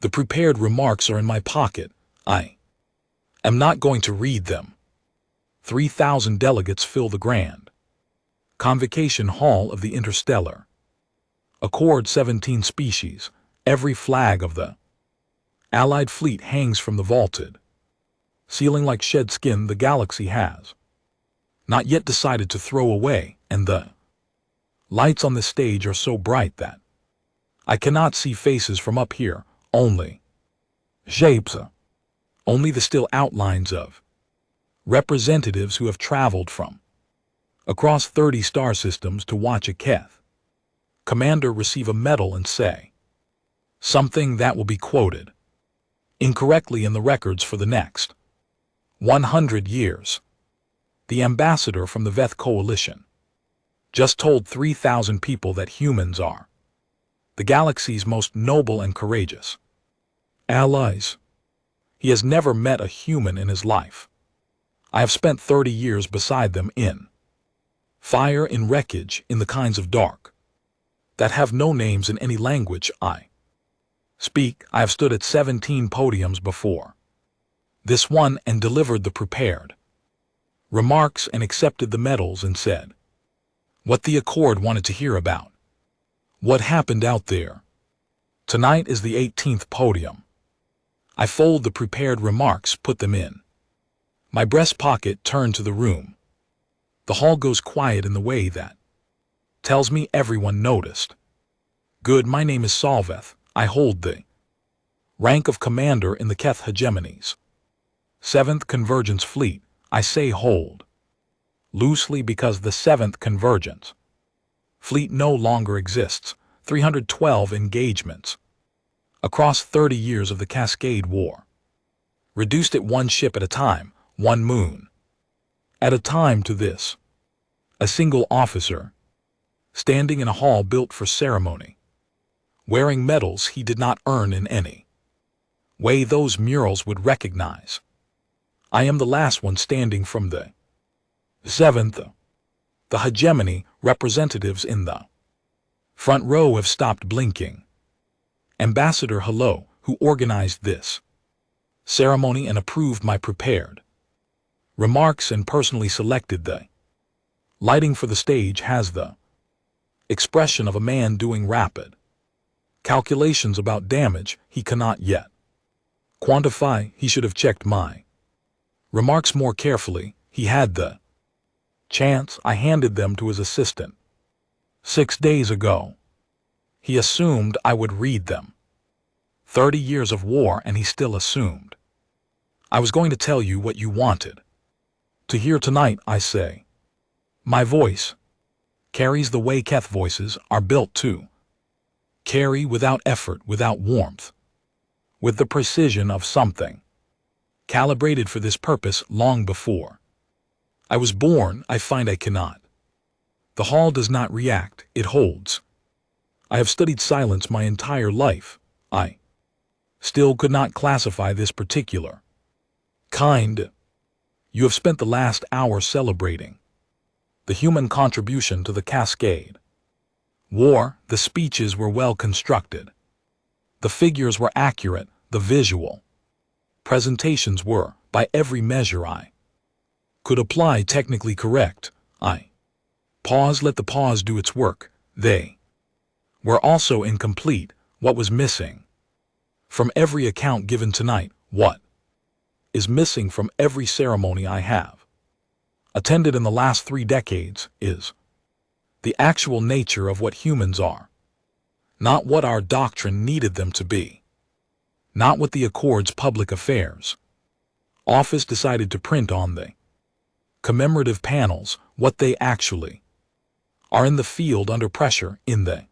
The prepared remarks are in my pocket. I am not going to read them. 3,000 delegates fill the grand convocation hall of the Interstellar. Accord 17 species, every flag of the Allied fleet hangs from the vaulted ceiling like shed skin the galaxy has not yet decided to throw away, and the lights on the stage are so bright that I cannot see faces from up here, only shapes, only the still outlines of representatives who have traveled from across 30 star systems to watch a Keth commander receive a medal and say something that will be quoted incorrectly in the records for the next 100 years. The ambassador from the Veth Coalition just told 3,000 people that humans are the galaxy's most noble and courageous allies. He has never met a human in his life. I have spent 30 years beside them in fire, in wreckage, in the kinds of dark that have no names in any language I speak. I have stood at 17 podiums before this one and delivered the prepared remarks and accepted the medals and said what the Accord wanted to hear about. What happened out there. Tonight is the 18th podium. I fold the prepared remarks, put them in my breast pocket, turn to the room. The hall goes quiet in the way that tells me everyone noticed. Good, my name is Salveth. I hold the rank of commander in the Keth hegemonies 7th Convergence Fleet. I say hold loosely because the 7th Convergence Fleet no longer exists. 312 engagements across 30 years of the Cascade War, reduced it one ship at a time, one moon at a time to this. A single officer, standing in a hall built for ceremony, wearing medals he did not earn in any way those murals would recognize. I am the last one standing from the 7th. The hegemony representatives in the front row have stopped blinking. Ambassador Hello, who organized this ceremony and approved my prepared remarks and personally selected the lighting for the stage, has the expression of a man doing rapid calculations about damage he cannot yet quantify. He should have checked my remarks more carefully. He had the chance. I handed them to his assistant 6 days ago. He assumed I would read them. 30 years of war, and he still assumed I was going to tell you what you wanted to hear tonight. I say my voice carries the way Keth voices are built to carry, without effort, without warmth, with the precision of something calibrated for this purpose long before I was born. I find I cannot. The hall does not react, it holds. I have studied silence my entire life. I still could not classify this particular kind. You have spent the last hour celebrating the human contribution to the Cascade War. The speeches were well constructed. The figures were accurate. The visual presentations were, by every measure I could apply, technically correct. I pause, let the pause do its work. They were also incomplete. What was missing from every account given tonight, what is missing from every ceremony I have attended in the last 3 decades, is the actual nature of what humans are, not what our doctrine needed them to be, not what the Accord's public affairs office decided to print on the commemorative panels, what they actually are in the field under pressure, in the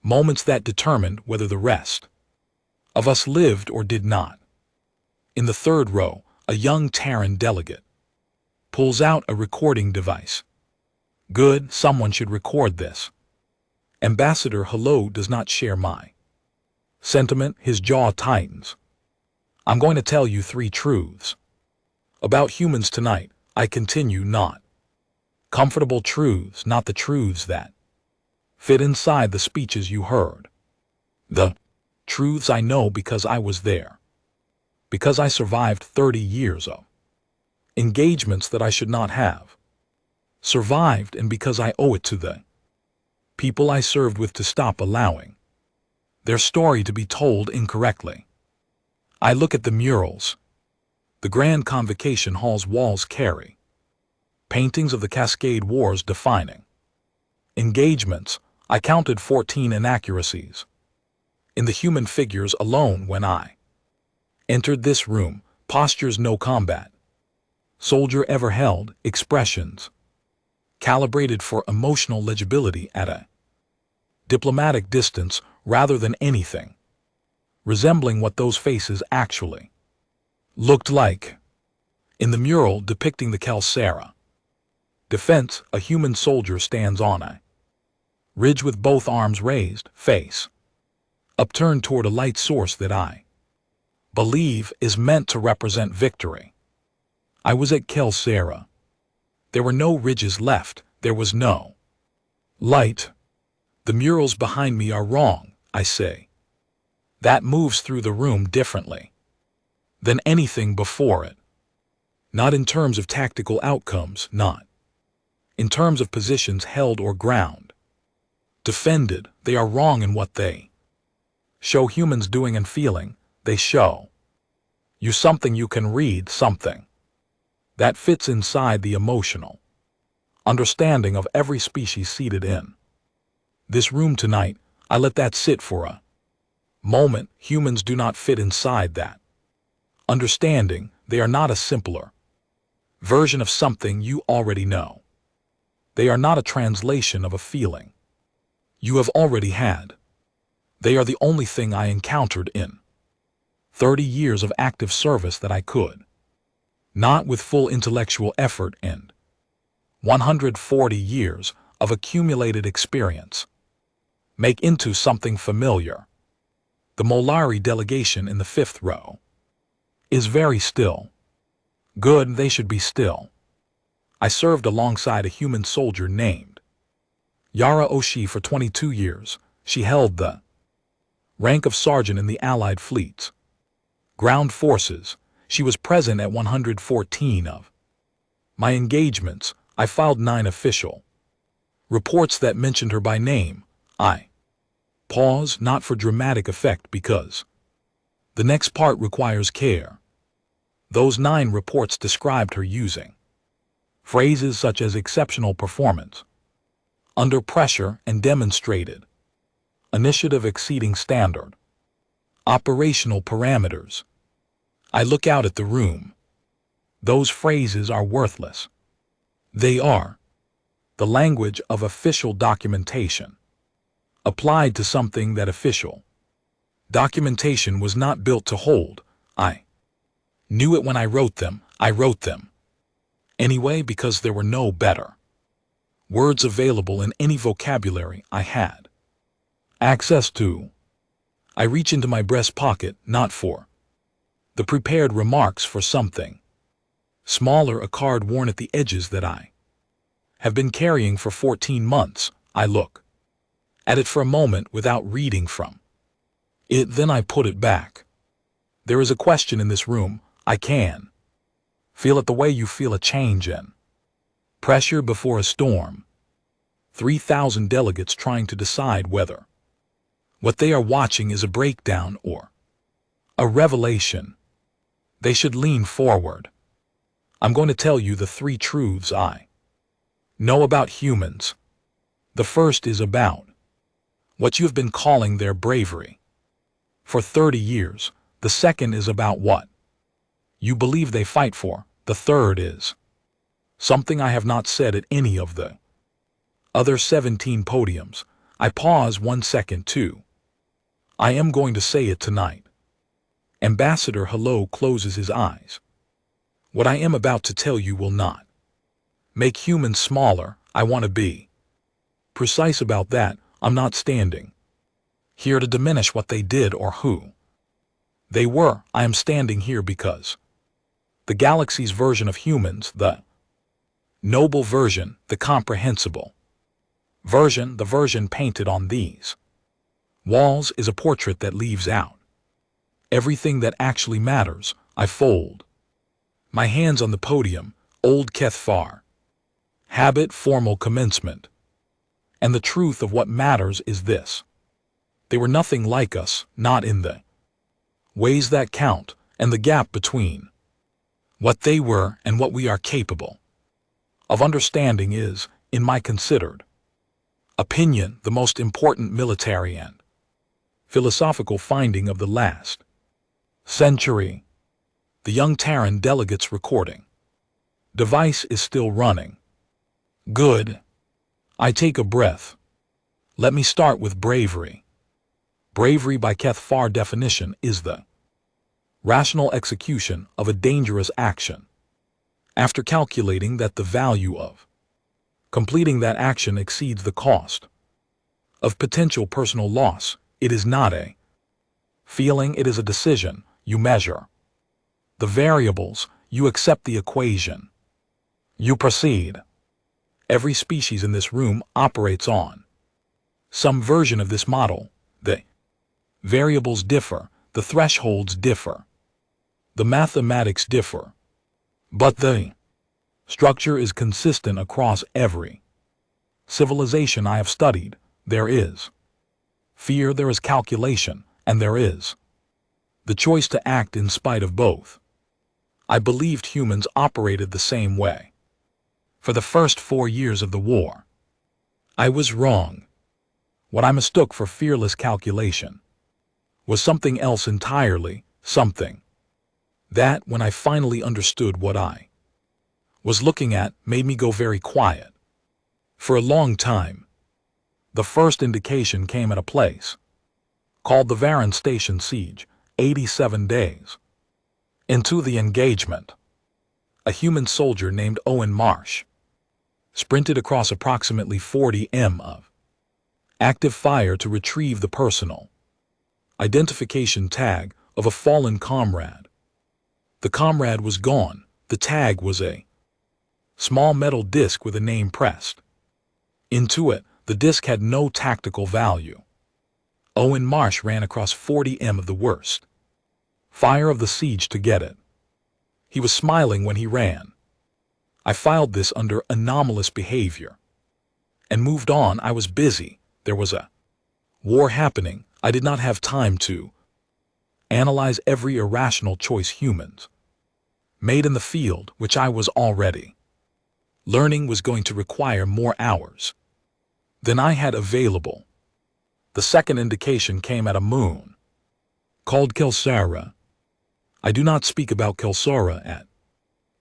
moments that determined whether the rest of us lived or did not. In the third row, a young Terran delegate pulls out a recording device. Good, someone should record this. Ambassador Hello does not share my sentiment. His jaw tightens. I'm going to tell you 3 truths about humans tonight. I continue, not comfortable truths, not the truths that fit inside the speeches you heard. The Truths I know because I was there. Because I survived 30 years of engagements that I should not have survived, and because I owe it to the people I served with to stop allowing their story to be told incorrectly. I look at the murals. The Grand Convocation Hall's walls carry paintings of the Cascade Wars defining engagements. I counted 14 inaccuracies in the human figures alone when I entered this room. Postures no combat soldier ever held, expressions calibrated for emotional legibility at a diplomatic distance rather than anything resembling what those faces actually looked like. In the mural depicting the Calcera defense, a human soldier stands on a ridge with both arms raised, face upturned toward a light source that I believe is meant to represent victory. I was at Calcera. There were no ridges left, there was no light. The murals behind me are wrong, I say. That moves through the room differently than anything before it. Not in terms of tactical outcomes, not in terms of positions held or ground defended. They are wrong in what they show humans doing and feeling. They show you something you can read, something that fits inside the emotional understanding of every species seated in this room tonight. I let that sit for a moment. Humans do not fit inside that understanding. They are not a simpler version of something you already know. They are not a translation of a feeling you have already had. They are the only thing I encountered in 30 years of active service that I could, not with full intellectual effort and 140 years of accumulated experience, make into something familiar. The Molari delegation in the fifth row is very still. Good, they should be still. I served alongside a human soldier named Yara Oshii for 22 years. She held the rank of sergeant in the Allied fleet's ground forces. She was present at 114 of my engagements. I filed 9 official reports that mentioned her by name. I pause, not for dramatic effect, because the next part requires care. Those 9 reports described her using phrases such as exceptional performance under pressure and demonstrated initiative exceeding standard operational parameters. I look out at the room. Those phrases are worthless. They are the language of official documentation applied to something that official documentation was not built to hold. I knew it when I wrote them. I wrote them anyway because there were no better words available in any vocabulary I had access to. I reach into my breast pocket, not for the prepared remarks, for something smaller, a card worn at the edges that I have been carrying for 14 months. I look at it for a moment without reading from it, then I put it back. There is a question in this room. I can feel it the way you feel a change in pressure before a storm. 3,000 delegates trying to decide whether what they are watching is a breakdown or a revelation. They should lean forward. I'm going to tell you the 3 truths I know about humans. The first is about what you have been calling their bravery for 30 years. The second is about what you believe they fight for. The third is something I have not said at any of the other 17 podiums. I pause 1 second too. I am going to say it tonight. Ambassador Hello closes his eyes. What I am about to tell you will not make humans smaller. I want to be precise about that. I'm not standing here to diminish what they did or who they were. I am standing here because the galaxy's version of humans, the noble version, the comprehensible version, the version painted on these Walls is a portrait that leaves out everything that actually matters. I fold my hands on the podium, old Kethfar. Habit, formal commencement. And the truth of what matters is this. They were nothing like us, not in the ways that count, and the gap between what they were and what we are capable of understanding is, in my considered opinion, the most important military and philosophical finding of the last century. The young Terran delegates recording device is still running. Good. I take a breath. Let me start with bravery. Bravery by Kethfar definition is the rational execution of a dangerous action. After calculating that the value of completing that action exceeds the cost of potential personal loss, it is not a feeling, it is a decision. You measure the variables, you accept the equation, you proceed. Every species in this room operates on some version of this model. The variables differ, the thresholds differ, the mathematics differ, but the structure is consistent across every civilization I have studied. There is fear, there is calculation, and there is the choice to act in spite of both. I believed humans operated the same way for the first 4 years of the war. I was wrong. What I mistook for fearless calculation was something else entirely, something that, when I finally understood what I was looking at, made me go very quiet. For a long time, the first indication came at a place called the Varan Station Siege. 87 days into the engagement, a human soldier named Owen Marsh sprinted across approximately 40 m of active fire to retrieve the personal identification tag of a fallen comrade. The comrade was gone. The tag was a small metal disc with a name pressed into it. The disc had no tactical value. Owen Marsh ran across 40 m of the worst fire of the siege to get it. He was smiling when he ran. I filed this under anomalous behavior and moved on. I was busy. There was a war happening. I did not have time to analyze every irrational choice humans made in the field, which I was already learning was going to require more hours than I had available. The second indication came at a moon called Kelsara. I do not speak about Kelsara at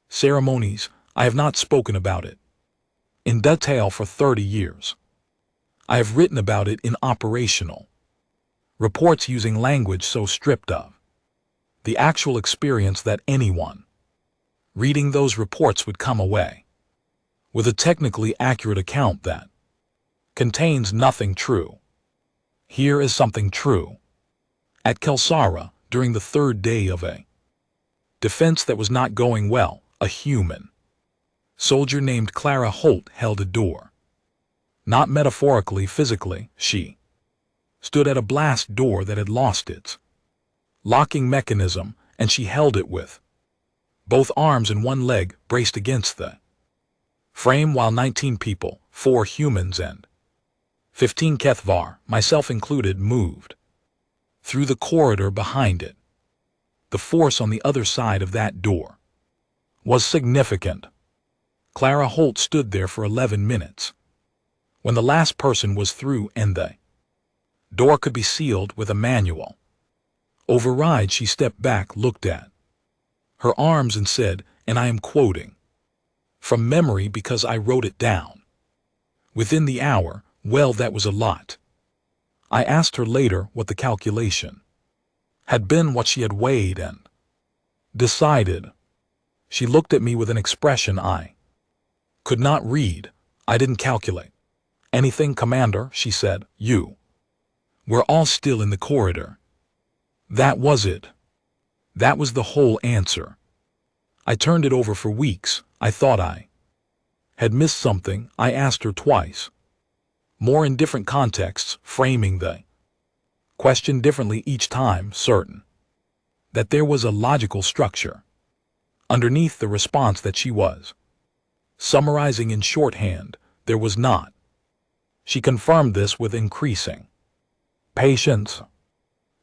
ceremonies. I have not spoken about it in detail for 30 years. I have written about it in operational reports using language so stripped of the actual experience that anyone reading those reports would come away with a technically accurate account that contains nothing true. Here is something true. At Kelsara, during the third day of a defense that was not going well, a human soldier named Clara Holt held a door. Not metaphorically, physically, she stood at a blast door that had lost its locking mechanism, and she held it with both arms and one leg braced against the frame while 19 people, 4 humans and 15 Kethvar, myself included, moved through the corridor behind it. The force on the other side of that door was significant. Clara Holt stood there for 11 minutes. When the last person was through and the door could be sealed with a manual override, she stepped back, looked at her arms and said, and I am quoting from memory because I wrote it down, "Within the hour, well, that was a lot." I asked her later what the calculation had been, what she had weighed and decided. She looked at me with an expression I could not read. I didn't calculate anything, Commander, she said. You were all still in the corridor. That was it. That was the whole answer. I turned it over for weeks. I thought I had missed something. I asked her twice, more in different contexts, framing the questioned differently each time, certain that there was a logical structure underneath the response that she was summarizing in shorthand. There was not. She confirmed this with increasing patience.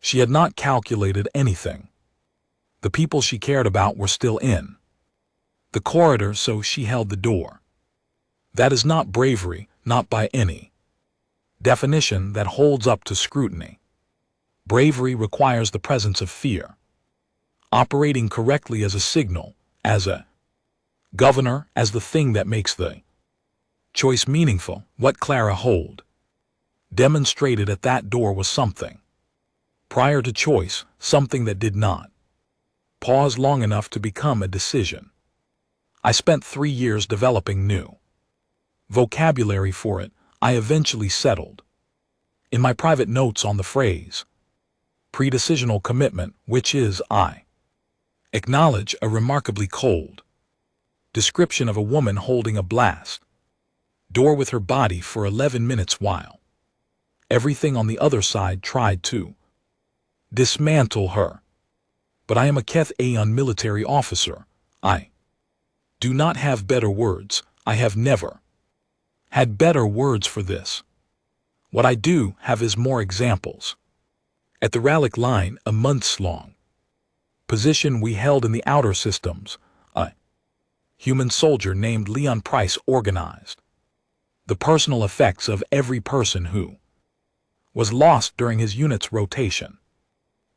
She had not calculated anything. The people she cared about were still in the corridor, so she held the door. That is not bravery, not by any definition that holds up to scrutiny. Bravery requires the presence of fear, operating correctly as a signal, as a governor, as the thing that makes the choice meaningful. What Clara Hold demonstrated at that door was something prior to choice, something that did not pause long enough to become a decision. I spent 3 years developing new vocabulary for it. I eventually settled in my private notes on the phrase pre-decisional commitment, which is, I acknowledge, a remarkably cold description of a woman holding a blast door with her body for 11 minutes while everything on the other side tried to dismantle her. But I am a Keth Aeon military officer. I do not have better words. I have never had better words for this. What I do have is more examples. At the Rallic line, a months-long position we held in the outer systems, a human soldier named Leon Price organized the personal effects of every person who was lost during his unit's rotation.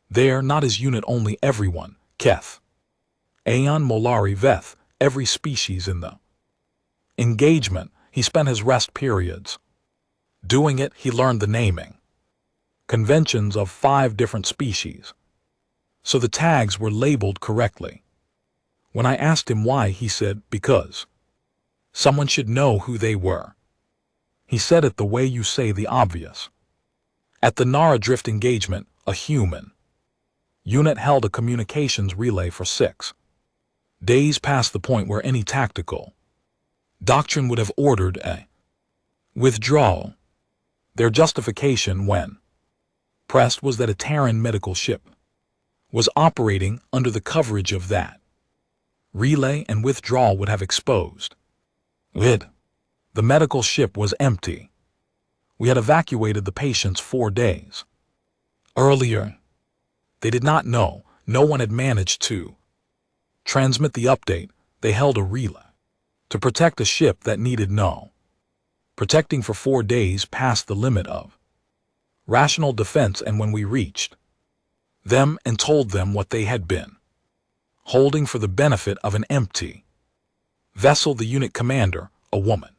There, not his unit only, everyone, Keth Aeon Molari Veth, every species in the engagement. He spent his rest periods doing it. He learned the naming conventions of 5 different species, so the tags were labeled correctly. When I asked him why, he said, because someone should know who they were. He said it the way you say the obvious. At the Nara Drift engagement, a human unit held a communications relay for 6 days past the point where any tactical doctrine would have ordered a withdrawal. Their justification when pressed was that a Terran medical ship was operating under the coverage of that relay, and withdrawal would have exposed it. The medical ship was empty. We had evacuated the patients 4 days earlier. They did not know. No one had managed to transmit the update. They held a relay to protect a ship that needed no protecting for 4 days past the limit of rational defense. And when we reached them and told them what they had been holding for the benefit of an empty vessel, the unit commander, a woman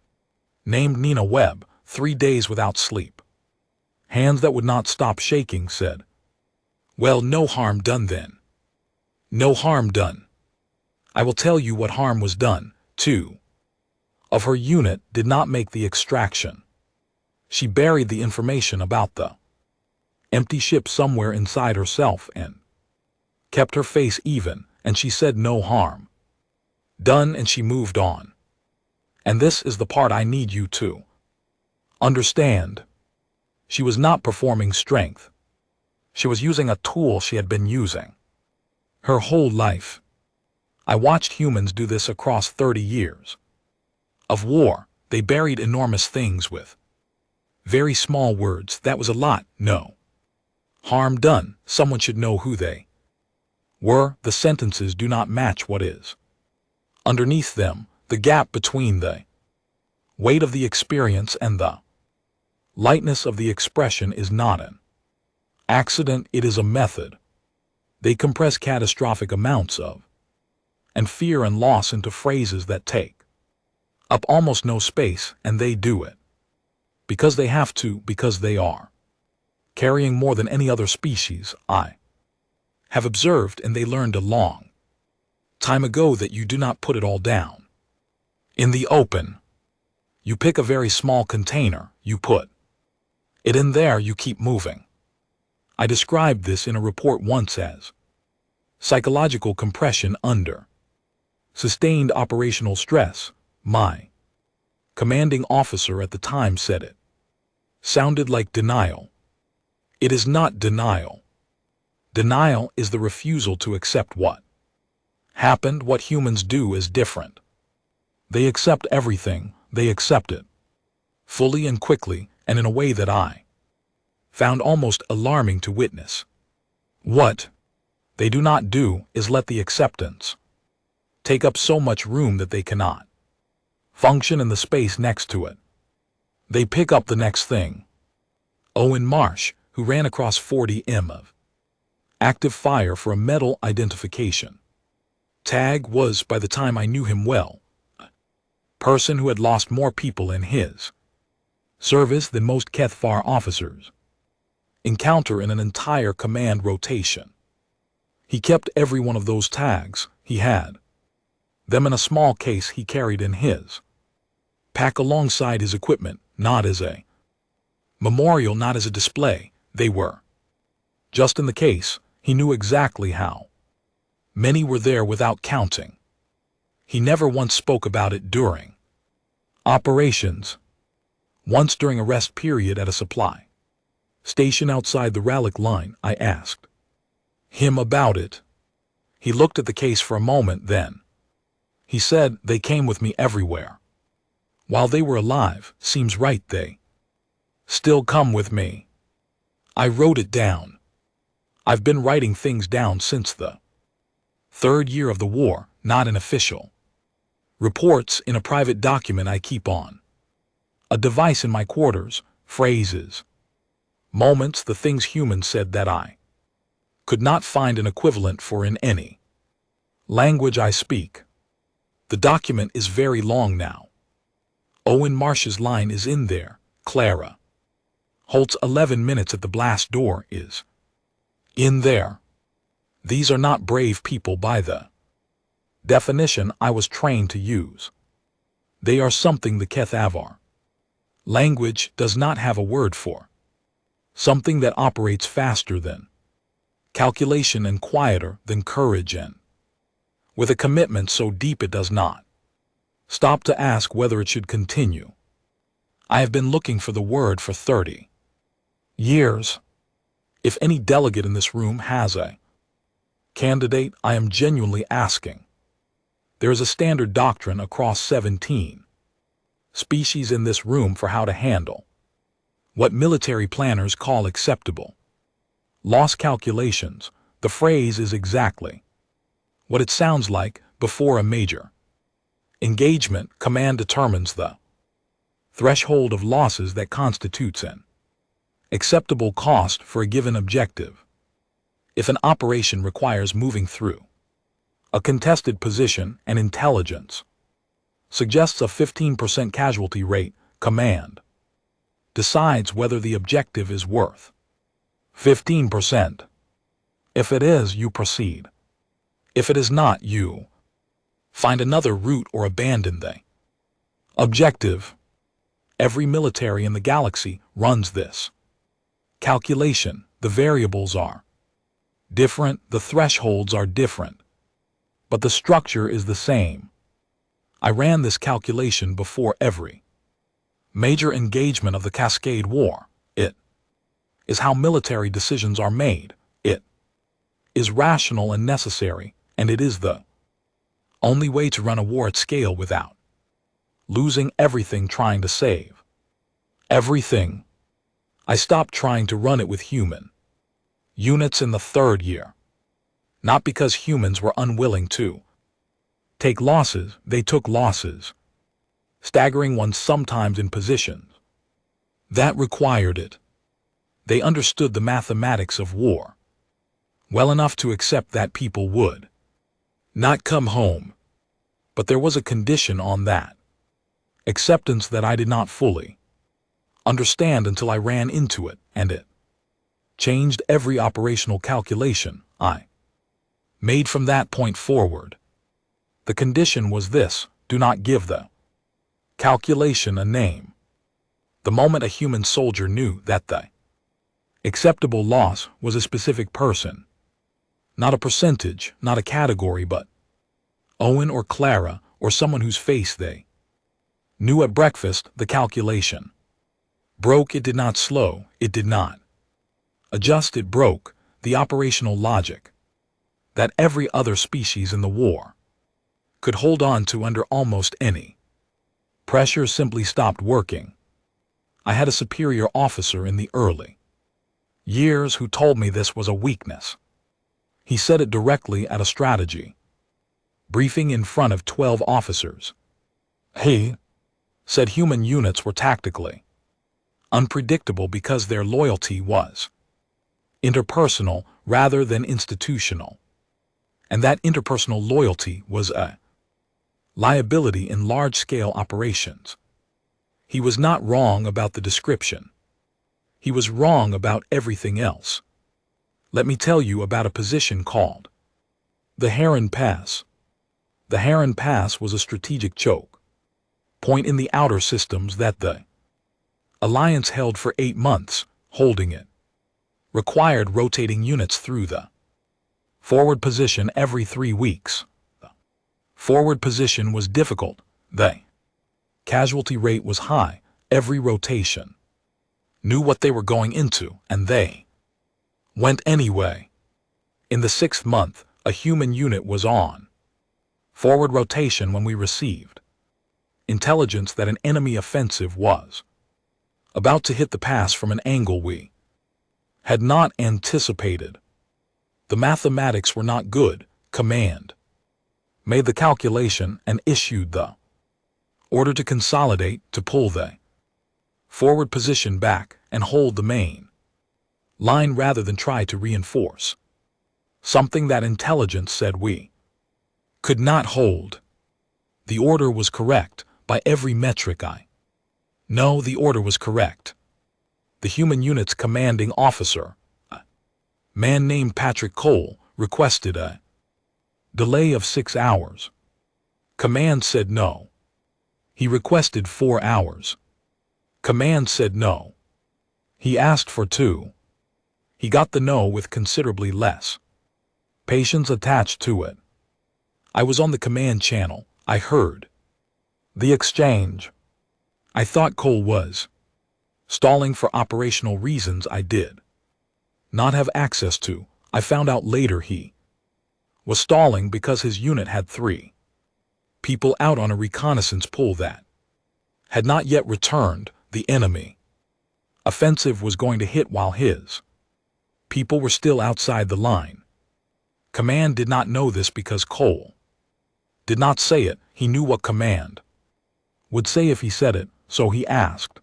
named Nina Webb, 3 days without sleep, hands that would not stop shaking, said, "Well, no harm done then. No harm done. I will tell you what harm was done. 2 of her unit did not make the extraction. She buried the information about the empty ship somewhere inside herself and kept her face even, and she said no harm done, and she moved on. And this is the part I need you to understand. She was not performing strength. She was using a tool she had been using her whole life. I watched humans do this across 30 years of war. They buried enormous things with very small words. That was a lot. No harm done. Someone should know who they were. The sentences do not match what is underneath them. The gap between the weight of the experience and the lightness of the expression is not an accident. It is a method. They compress catastrophic amounts of and fear and loss into phrases that take up almost no space, and they do it because they have to, because they are carrying more than any other species I have observed, and they learned a long time ago that you do not put it all down in the open. You pick a very small container, you put it in there, you keep moving. I described this in a report once as psychological compression under sustained operational stress. My commanding officer at the time said it sounded like denial. It is not denial. Denial is the refusal to accept what happened. What humans do is different. They accept everything, they accept it fully and quickly, and in a way that I found almost alarming to witness. What they do not do is let the acceptance take up so much room that they cannot function in the space next to it. They pick up the next thing. Owen Marsh, who ran across 40 m of active fire for a metal identification tag, was, by the time I knew him well, a person who had lost more people in his service than most Kethfar officers encounter in an entire command rotation. He kept every one of those tags. He had them in a small case he carried in his pack alongside his equipment, not as a memorial, not as a display. They were just in the case. He knew exactly how many were there without counting. He never once spoke about it during operations. Once during a rest period at a supply station outside the Rallic line, I asked him about it. He looked at the case for a moment, then he said, "They came with me everywhere. While they were alive, seems right, they still come with me." I wrote it down. I've been writing things down since the third year of the war, not in official reports, in a private document I keep on a device in my quarters, phrases, moments, the things humans said that I could not find an equivalent for in any language I speak. The document is very long now. Owen Marsh's line is in there. Clara Holt's 11 minutes at the blast door is in there. These are not brave people by the definition I was trained to use. They are something the Keth-Avar language does not have a word for. Something that operates faster than calculation and quieter than courage, and with a commitment so deep it does not stop to ask whether it should continue. I have been looking for the word for 30 years. If any delegate in this room has a candidate, I am genuinely asking. There is a standard doctrine across 17 species in this room for how to handle what military planners call acceptable loss calculations. The phrase is exactly what it sounds like. Before a major engagement, command determines the threshold of losses that constitutes an acceptable cost for a given objective. If an operation requires moving through a contested position and intelligence suggests a 15% casualty rate, command decides whether the objective is worth 15%. If it is, you proceed. If it is not, you find another route or abandon the objective. Every military in the galaxy runs this calculation. The variables are different, the thresholds are different, but the structure is the same. I ran this calculation before every major engagement of the Cascade War. It is how military decisions are made. It is rational and necessary, and it is the only way to run a war at scale without losing everything trying to save everything. I stopped trying to run it with human units in the third year. Not because humans were unwilling to take losses, they took losses, staggering ones sometimes in positions that required it. They understood the mathematics of war well enough to accept that people would not come home. But there was a condition on that acceptance that I did not fully understand until I ran into it, and it changed every operational calculation I made from that point forward. The condition was this: do not give the calculation a name. The moment a human soldier knew that the acceptable loss was a specific person, not a percentage, not a category, but Owen or Clara or someone whose face they knew at breakfast, the calculation broke. It did not slow, it did not Adjust it broke the operational logic that every other species in the war could hold on to under almost any pressure. Simply stopped working. I had a superior officer in the early years who told me this was a weakness. He said it directly at a strategy briefing in front of 12 officers. He said human units were tactically unpredictable because their loyalty was interpersonal rather than institutional, and that interpersonal loyalty was a liability in large-scale operations. He was not wrong about the description. He was wrong about everything else. Let me tell you about a position called the Heron Pass. The Heron Pass was a strategic choke point in the outer systems that the Alliance held for 8 months. Holding it required rotating units through the forward position every 3 weeks. The forward position was difficult. The casualty rate was high. Every rotation knew what they were going into, and they went anyway. In the 6th month, a human unit was on forward rotation when we received intelligence that an enemy offensive was about to hit the pass from an angle we had not anticipated. The mathematics were not good. Command made the calculation and issued the order to consolidate, to pull the forward position back and hold the main line rather than try to reinforce something that intelligence said we could not hold. The order was correct by every metric. No, the order was correct. The human unit's commanding officer, a man named Patrick Cole, requested a delay of 6 hours. Command said no. He requested 4 hours. Command said no. He asked for 2. He got the no with considerably less patience attached to it. I was on the command channel. I heard the exchange. I thought Cole was stalling for operational reasons I did not have access to. I found out later he was stalling because his unit had 3 people out on a reconnaissance pull that had not yet returned. The enemy offensive was going to hit while his people were still outside the line. Command did not know this because Cole did not say it. He knew what Command would say if he said it, so he asked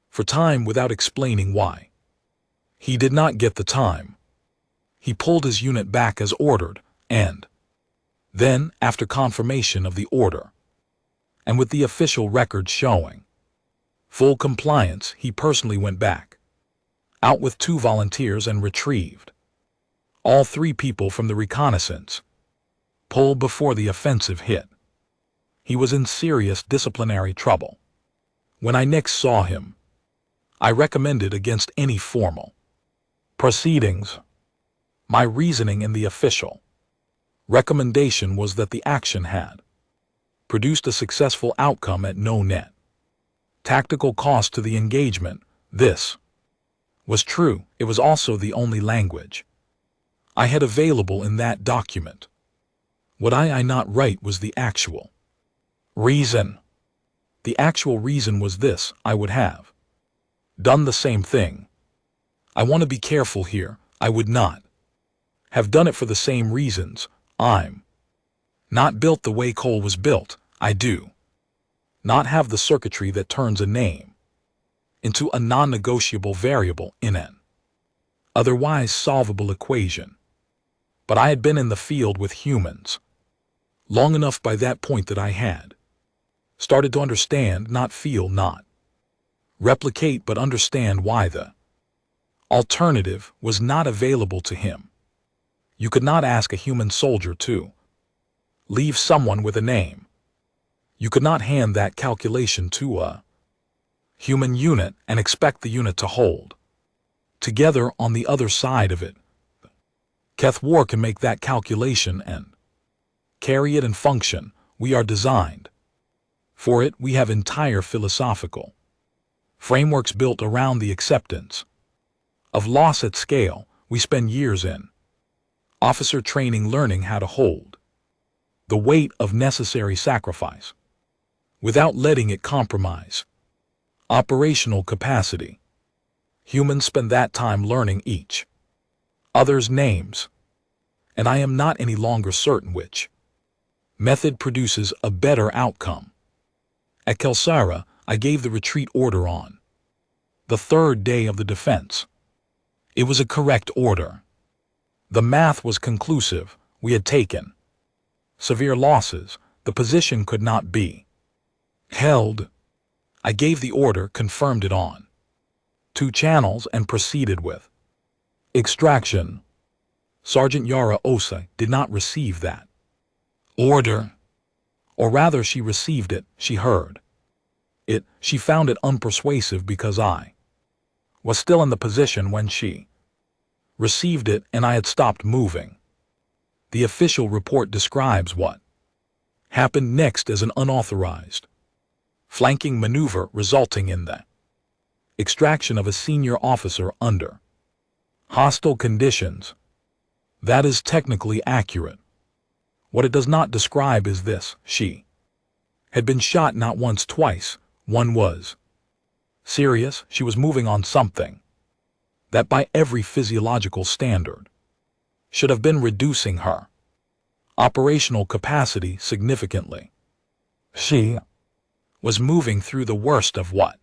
for time without explaining why. He did not get the time. He pulled his unit back as ordered, and then, after confirmation of the order, and with the official record showing full compliance, he personally went back out with 2 volunteers and retrieved all 3 people from the reconnaissance pull before the offensive hit. He was in serious disciplinary trouble. When I next saw him, I recommended against any formal proceedings. My reasoning in the official recommendation was that the action had produced a successful outcome at no net tactical cost to the engagement. This was true. It was also the only language I had available in that document. What I not write was the actual reason. The actual reason was this: I would have done the same thing. I want to be careful here. I would not have done it for the same reasons. I'm not built the way Cole was built. I do not have the circuitry that turns a name into a non-negotiable variable in an otherwise solvable equation. But I had been in the field with humans long enough by that point that I had started to understand, not feel, not replicate, but understand why the alternative was not available to him. You could not ask a human soldier to leave someone with a name. You could not hand that calculation to a human unit and expect the unit to hold together on the other side of it. Keth War can make that calculation and carry it and function. We are designed for it. We have entire philosophical frameworks built around the acceptance of loss at scale we spend years in. Officer training, learning how to hold the weight of necessary sacrifice without letting it compromise operational capacity. Humans spend that time learning each other's names, and I am not any longer certain which method produces a better outcome. At Kelsara, I gave the retreat order on the third day of the defense. It was a correct order. The math was conclusive. We had taken severe losses. The position could not be held. I gave the order, confirmed it on 2 channels, and proceeded with extraction. Sergeant Yara Osa did not receive that order. Or rather, she received it, she heard it, she found it unpersuasive because I was still in the position when she received it and I had stopped moving. The official report describes what happened next as an unauthorized flanking maneuver resulting in the extraction of a senior officer under hostile conditions. That is technically accurate. What it does not describe is this: she had been shot not once, twice. One was serious. She was moving on something that by every physiological standard should have been reducing her operational capacity significantly. She was moving through the worst of what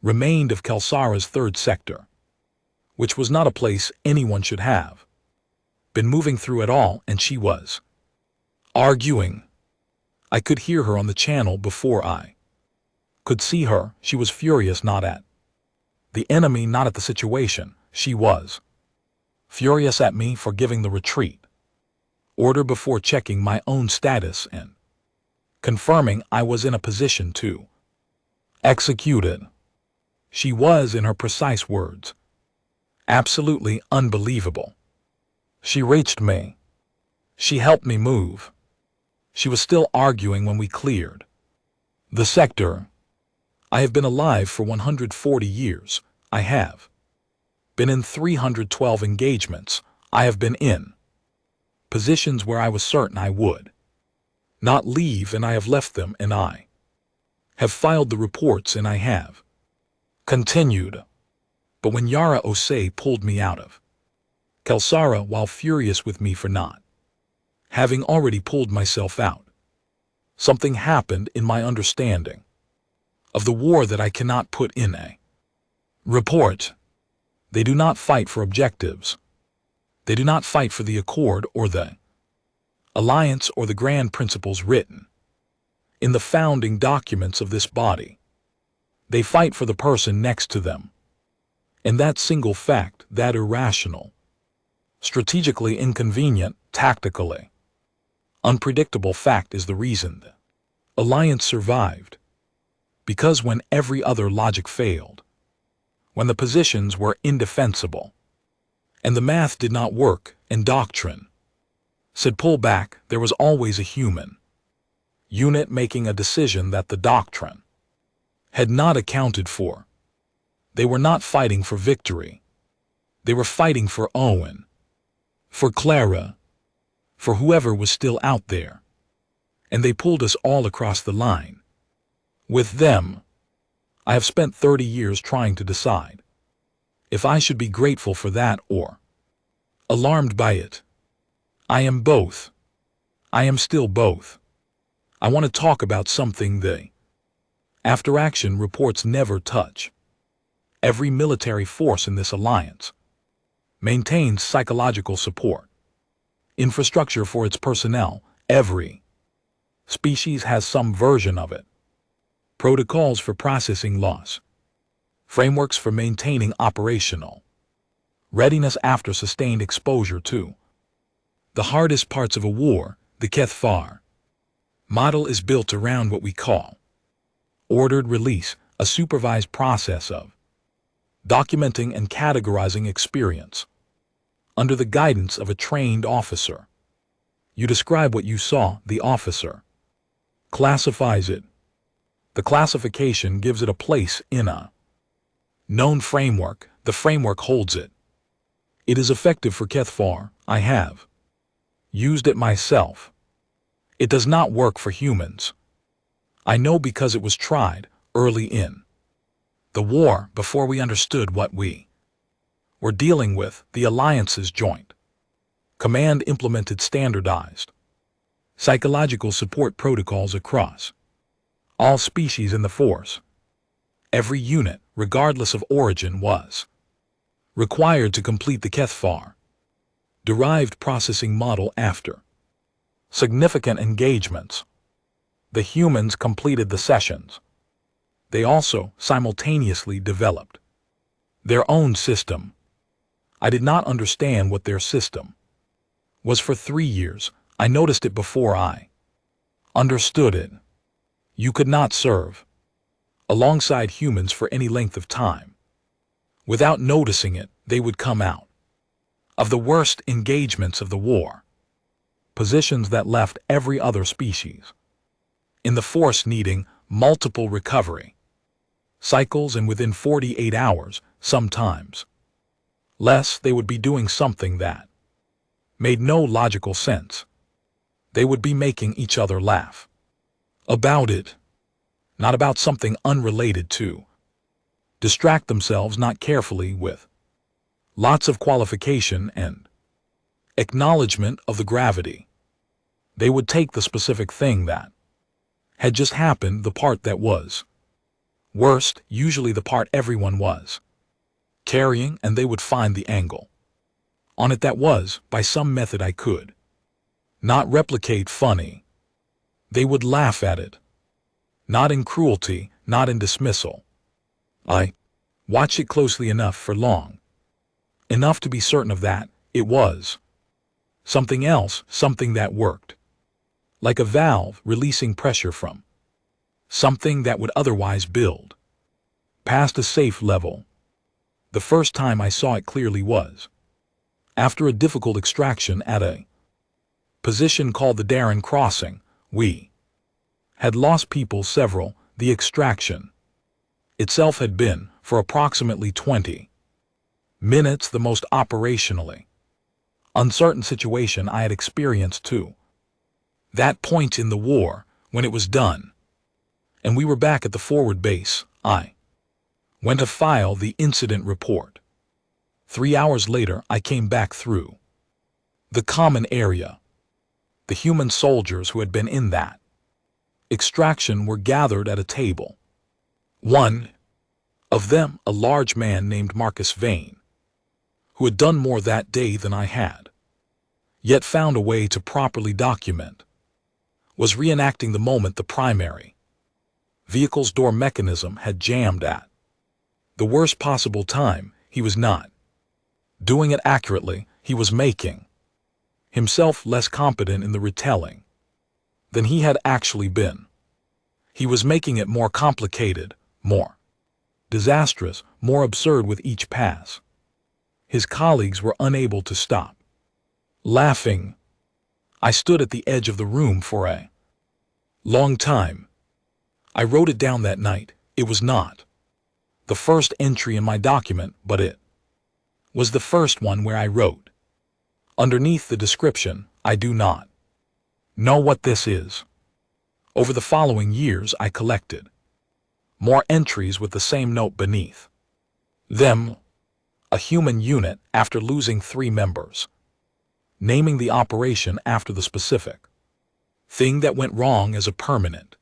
remained of Kelsara's third sector, which was not a place anyone should have been moving through at all, and she was arguing. I could hear her on the channel before I could see her. She was furious, not at the enemy, not at the situation. She was furious at me for giving the retreat order before checking my own status and confirming I was in a position to execute it. She was, in her precise words, absolutely unbelievable. She reached me. She helped me move. She was still arguing when we cleared the sector. I have been alive for 140 years. I have been in 312 engagements. I have been in positions where I was certain I would not leave, and I have left them, and I have filed the reports, and I have continued. But when Yara Osei pulled me out of Kelsara while furious with me for not having already pulled myself out, something happened in my understanding of the war that I cannot put in a report. They do not fight for objectives. They do not fight for the accord or the alliance or the grand principles written in the founding documents of this body. They fight for the person next to them. And that single fact, that irrational, strategically inconvenient, tactically unpredictable fact, is the reason the alliance survived. Because when every other logic failed, when the positions were indefensible, and the math did not work, and doctrine said pull back, there was always a human unit making a decision that the doctrine had not accounted for. They were not fighting for victory. They were fighting for Owen, for Clara, for whoever was still out there. And they pulled us all across the line with them. I have spent 30 years trying to decide if I should be grateful for that or alarmed by it. I am both. I am still both. I want to talk about something the after-action reports never touch. Every military force in this alliance maintains psychological support, infrastructure for its personnel. Every species has some version of it. Protocols for processing loss, frameworks for maintaining operational readiness after sustained exposure to the hardest parts of a war. The Kethfar model is built around what we call ordered release, a supervised process of documenting and categorizing experience under the guidance of a trained officer. You describe what you saw, the officer classifies it. The classification gives it a place in a Known framework, the framework holds it. It is effective for Kethfar. I have used it myself. It does not work for humans. I know because it was tried early in the war before we understood what we were dealing with. The Alliance's Joint Command implemented standardized psychological support protocols across all species in the force. Every unit, regardless of origin, was required to complete the Kethfar derived processing model after significant engagements. The humans completed the sessions. They also simultaneously developed their own system. I did not understand what their system was for 3 years. I noticed it before I understood it. You could not serve alongside humans for any length of time without noticing it. They would come out of the worst engagements of the war, positions that left every other species in the force needing multiple recovery cycles, and within 48 hours, sometimes less, they would be doing something that made no logical sense. They would be making each other laugh about it, not about something unrelated to distract themselves not carefully with lots of qualification and acknowledgement of the gravity. They would take the specific thing that had just happened, the part that was worst, usually the part everyone was carrying, and they would find the angle on it that was, by some method I could not replicate, funny. They would laugh at it, not in cruelty, not in dismissal. I watched it closely enough for long enough to be certain of that. It was something else, something that worked like a valve releasing pressure from something that would otherwise build past a safe level. The first time I saw it clearly was after a difficult extraction at a position called the Darren Crossing. We had lost people several. The extraction itself had been, for approximately 20 minutes, the most operationally uncertain situation I had experienced to that point in the war. When it was done and we were back at the forward base, I went to file the incident report. 3 hours later, I came back through the common area. The human soldiers who had been in that extraction were gathered at a table. One of them, a large man named Marcus Vane, who had done more that day than I had, yet found a way to properly document, was reenacting the moment the primary vehicle's door mechanism had jammed at the worst possible time. He was not doing it accurately. He was making himself less competent in the retelling than he had actually been. He was making it more complicated, more disastrous, more absurd with each pass. His colleagues were unable to stop laughing. I stood at the edge of the room for a long time. I wrote it down that night. It was not the first entry in my document, but it was the first one where I wrote underneath the description, "I do not know what this is." Over the following years, I collected more entries with the same note beneath them. A human unit after losing 3 members, naming the operation after the specific thing that went wrong as a permanent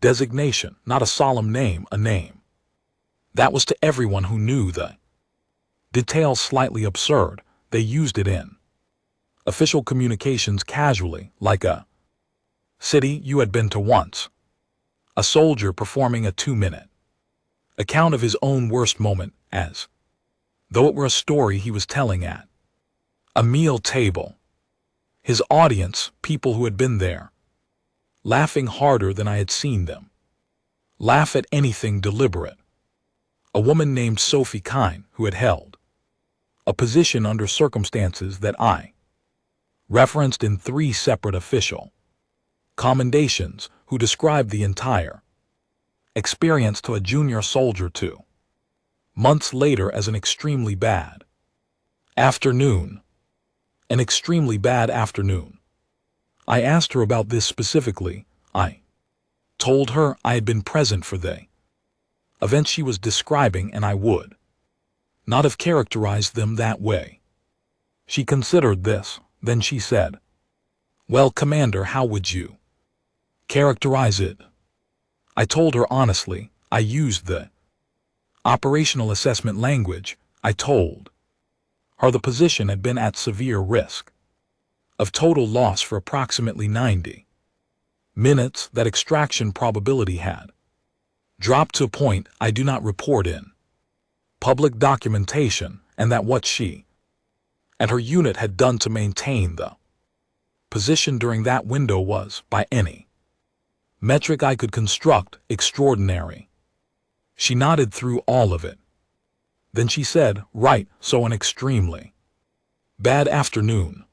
designation, not a solemn name, a name that was to everyone who knew the details slightly absurd. They used it in official communications casually, like a city you had been to once. A soldier performing a 2-minute account of his own worst moment, as though it were a story he was telling at a meal table. His audience, people who had been there, laughing harder than I had seen them laugh at anything deliberate. A woman named Sophie Kine, who had held a position under circumstances that I referenced in 3 separate official commendations, who described the entire experience to a junior soldier to Months later as an extremely bad afternoon. An extremely bad afternoon. I asked her about this specifically. I told her I had been present for the events she was describing and I would not have characterized them that way. She considered this, then she said, "Well, Commander, how would you characterize it?" I told her honestly. I used the operational assessment language. I told her the position had been at severe risk of total loss for approximately 90 minutes, that extraction probability had dropped to a point I do not report in public documentation, and that what she and her unit had done to maintain the position during that window was, by any metric I could construct, extraordinary. She nodded through all of it. Then she said, "Right, so an extremely bad afternoon."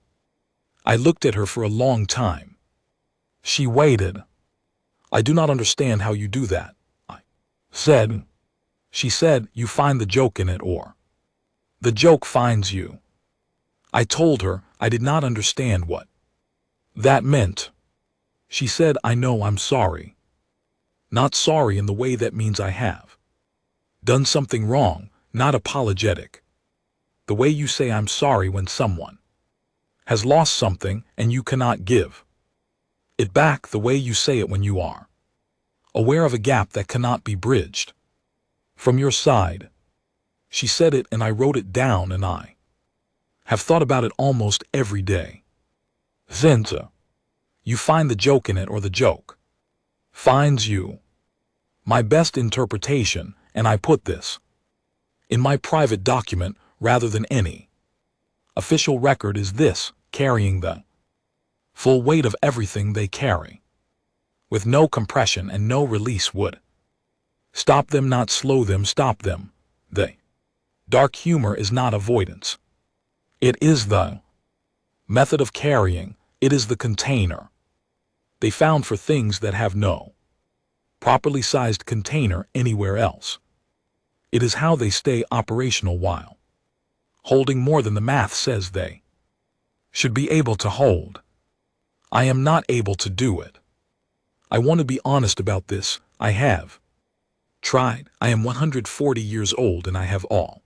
I looked at her for a long time. She waited. "I do not understand how you do that," I said. She said, "You find the joke in it, or the joke finds you." I told her I did not understand what that meant. She said, "I know, I'm sorry. Not sorry in the way that means I have done something wrong, not apologetic. The way you say I'm sorry when someone has lost something and you cannot give it back, the way you say it when you are aware of a gap that cannot be bridged from your side." She said it and I wrote it down, and I have thought about it almost every day since. You find the joke in it, or the joke finds you. My best interpretation, and I put this in my private document rather than any official record, is this: carrying the full weight of everything they carry with no compression and no release would stop them, not slow them, stop them. The dark humor is not avoidance. It is the method of carrying. It is the container they found for things that have no properly sized container anywhere else. It is how they stay operational while holding more than the math says they should be able to hold. I am not able to do it. I want to be honest about this. I have tried. I am 140 years old and I have all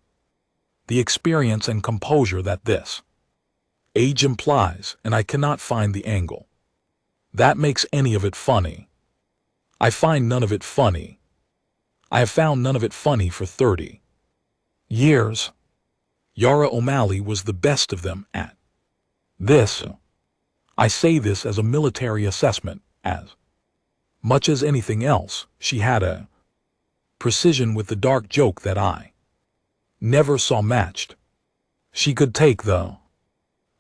the experience and composure that this age implies, and I cannot find the angle that makes any of it funny. I find none of it funny. I have found none of it funny for 30 years. Yara O'Malley was the best of them at this. I say this as a military assessment. As much as anything else, she had a precision with the dark joke that I never saw matched. She could take the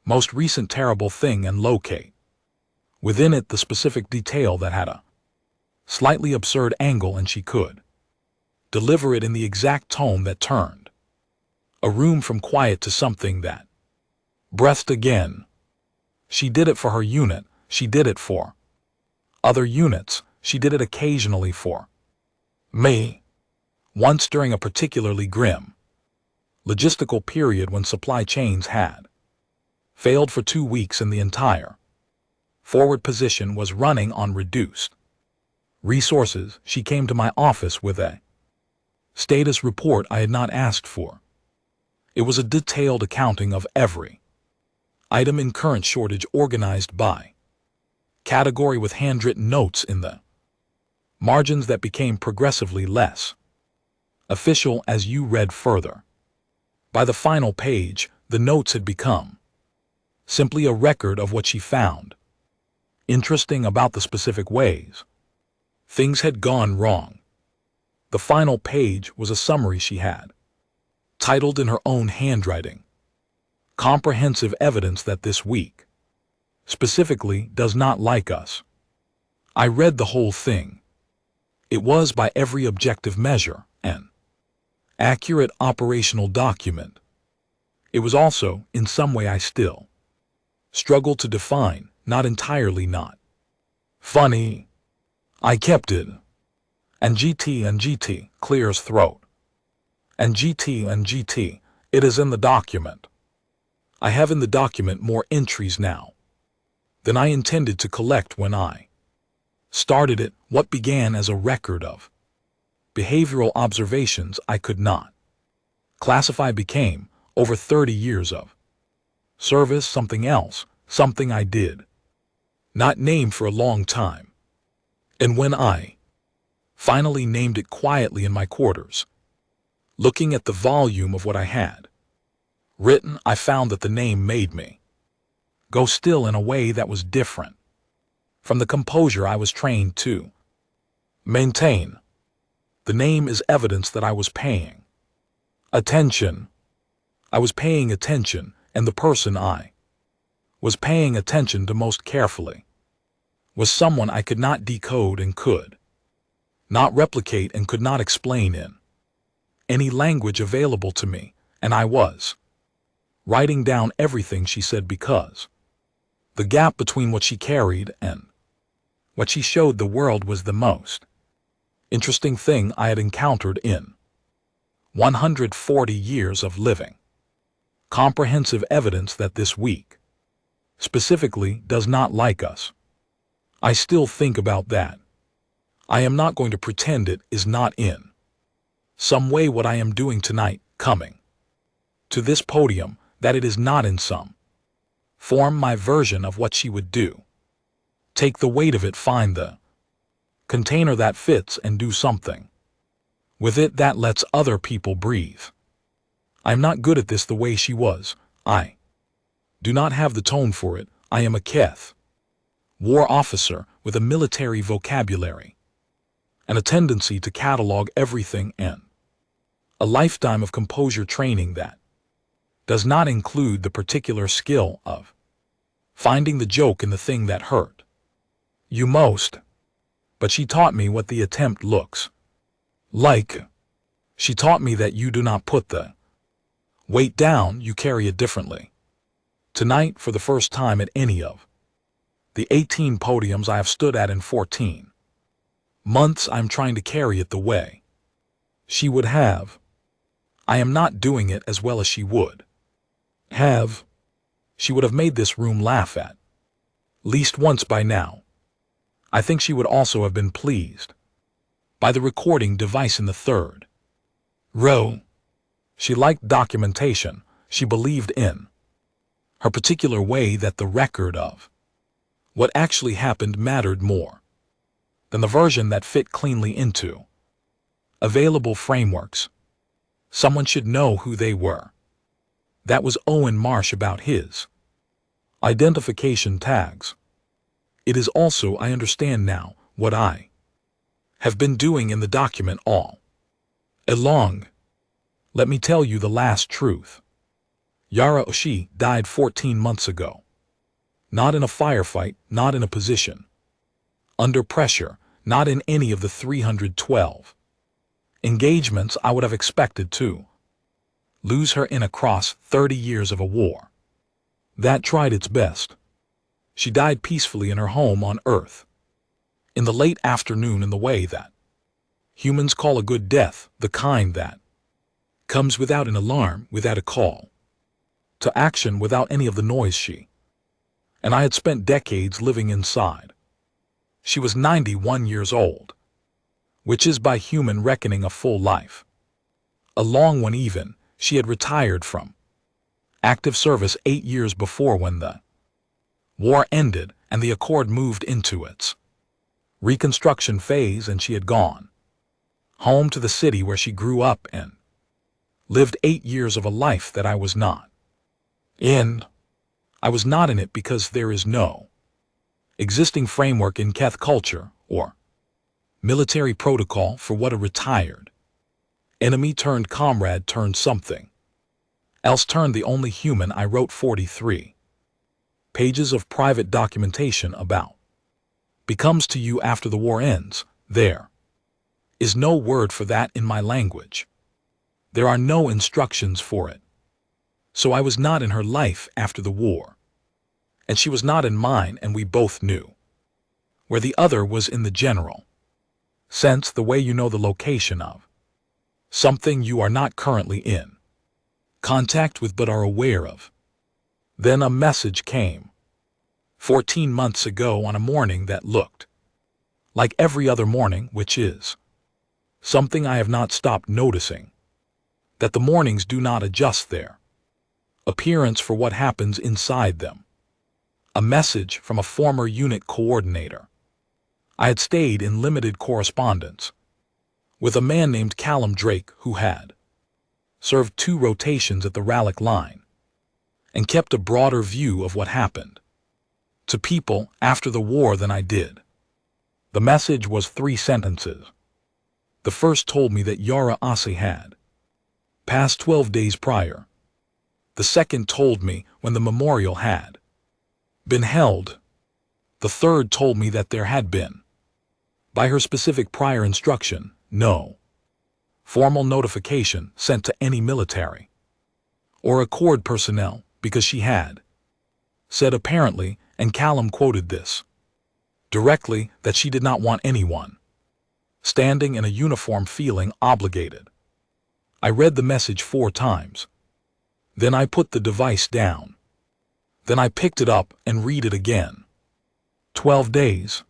most recent terrible thing and locate within it the specific detail that had a slightly absurd angle, and she could deliver it in the exact tone that turned a room from quiet to something that breathed again. She did it for her unit. She did it for other units. She did it occasionally for me. Once during a particularly grim logistical period when supply chains had failed for 2 weeks and the entire forward position was running on reduced resources, she came to my office with a status report I had not asked for. It was a detailed accounting of every item in current shortage, organized by category with handwritten notes in the margins that became progressively less official as you read further. By the final page, the notes had become simply a record of what she found interesting about the specific ways things had gone wrong. The final page was a summary she had titled in her own handwriting, "Comprehensive Evidence That This Week Specifically Does Not Like Us." I read the whole thing. It was, by every objective measure, an accurate operational document. It was also, in some way I still struggle to define, not entirely not funny. I kept it. And GT clears throat. And GT, it is in the document. I have in the document more entries now than I intended to collect when I started it. What began as a record of behavioral observations I could not classify became, over 30 years of service, something else, something I did not name for a long time. And when I finally named it quietly in my quarters, looking at the volume of what I had written, I found that the name made me go still in a way that was different from the composure I was trained to maintain. The name is evidence that I was paying attention. I was paying attention, and the person I was paying attention to most carefully was someone I could not decode and could not replicate and could not explain in any language available to me, and I was writing down everything she said because the gap between what she carried and what she showed the world was the most interesting thing I had encountered in 140 years of living. Comprehensive evidence that this week specifically does not like us. I still think about that. I am not going to pretend it is not in some way what I am doing tonight, coming to this podium, that it is not in some form my version of what she would do. Take the weight of it, find the container that fits, and do something with it that lets other people breathe. I am not good at this the way she was. I do not have the tone for it. I am a Keth war officer with a military vocabulary and a tendency to catalog everything, and a lifetime of composure training that does not include the particular skill of finding the joke in the thing that hurt you most. But she taught me what the attempt looks like. She taught me that you do not put the weight down, you carry it differently. Tonight, for the first time at any of the 18 podiums I have stood at in 14 months, I'm trying to carry it the way she would have. I am not doing it as well as she would have. She would have made this room laugh at least once by now. I think she would also have been pleased by the recording device in the third row. She liked documentation. She believed in her particular way that the record of what actually happened mattered more than the version that fit cleanly into available frameworks. Someone should know who they were. That was Owen Marsh about his identification tags. It is also, I understand now, what I have been doing in the document all along. Let me tell you the last truth. Yara Oshie died 14 months ago. Not in a firefight, not in a position under pressure, not in any of the 312 engagements I would have expected to lose her in across 30 years of a war that tried its best. She died peacefully in her home on Earth, in the late afternoon, in the way that humans call a good death, the kind that comes without an alarm, without a call to action, without any of the noise she and I had spent decades living inside. She was 91 years old, which is by human reckoning a full life. A long one even. She had retired from active service 8 years before when the war ended and the Accord moved into its reconstruction phase, and she had gone home to the city where she grew up and lived 8 years of a life that I was not in. I was not in it because there is no existing framework in Keth culture or military protocol for what a retired enemy turned comrade turned something else turned the only human. I wrote 43 pages of private documentation about becomes to you after the war ends. There is no word for that in my language. There are no instructions for it. So I was not in her life after the war, and she was not in mine, and we both knew where the other was in the general sense, the way you know the location of something you are not currently in contact with but are aware of. Then a message came. 14 months ago on a morning that looked like every other morning, which is something I have not stopped noticing, that the mornings do not adjust their appearance for what happens inside them. A message from a former unit coordinator. I had stayed in limited correspondence with a man named Callum Drake who had served 2 rotations at the Rallick line and kept a broader view of what happened to people after the war than I did. The message was 3 sentences. The first told me that Yara Asi had passed 12 days prior. The second told me when the memorial had been held. The third told me that there had been, by her specific prior instruction, no formal notification sent to any military or accord personnel because she had said apparently, and Callum quoted this directly, that she did not want anyone standing in a uniform feeling obligated. I read the message 4 times. Then I put the device down. Then I picked it up and read it again. 12 days.